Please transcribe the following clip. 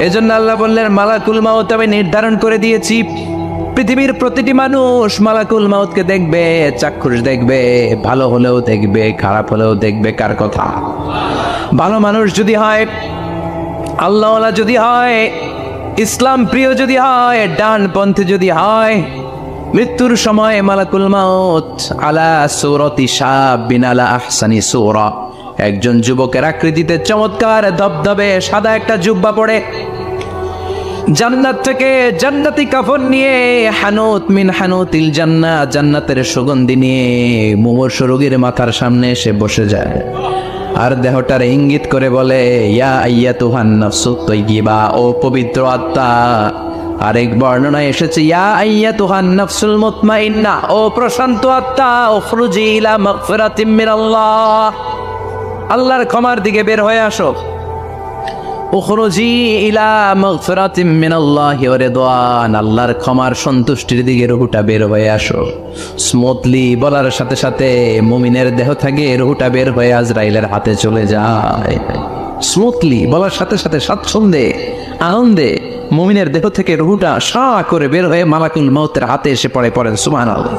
এজন্য আল্লাহ বললেন মালাকুল মাউত আমি নির্ধারণ করে দিয়েছি। পৃথিবীর প্রতিটি মানুষ মালাকুল মাউতকে দেখবে, চাক্ষুষ দেখবে, ভালো হলেও দেখবে, খারাপ হলেও দেখবে। কার কথা? ভালো মানুষ যদি হয়, আল্লাহওয়ালা যদি হয়, ইসলাম প্রিয় যদি হয়, ডান পন্থে যদি হয়, মৃত্যুর সময় মালাকুল মাউত আলা সূরাতি শাবিন আলা আহসানি সূরা, একজন যুবকের আকৃতিতে চমৎকার ধবধবে সাদা একটা জুব্বা পরে, জান্নাত থেকে জান্নাতি কাফন নিয়ে, হানুত মিন হানুতিল জান্নাহ, জান্নাতের সুগন্ধি নিয়ে মুমূর্ষু রোগীর মাথার সামনে এসে বসে যায় আর দেহটার ইঙ্গিত করে বলে, ইয়া আইয়াতুহান নাফসুত তাইয়্যিবা, ও পবিত্র আত্মা। আরেক বর্ণনায় এসেছে ইয়া আইয়াতুহান নাফসুল মুতমাইন্না, ও প্রশান্ত আত্মা, উখরুজি ইলা মাগফিরাতিম মিনাল্লাহ, আল্লাহর ক্ষমার দিকে বের হয়ে আসো। উখরুজি ইলা মাগফিরাতিম মিনাল্লাহি ওয়া রিদওয়ান, আল্লাহর ক্ষমার সন্তুষ্টির দিকে রুহটা বের হয়ে আসো। স্মুথলি বলার সাথে সাথে মুমিনের দেহ থেকে রুহটা বের হয়ে আজরাইলের হাতে চলে যায়। স্মুথলি বলার সাথে সাথে স্বাচ্ছন্দ্যে আনন্দে মুমিনের দেহ থেকে রুহটা সা করে বের হয়ে মালাকুল মাউতের হাতে এসে পড়ে। পড়েন সুবহানাল্লাহ।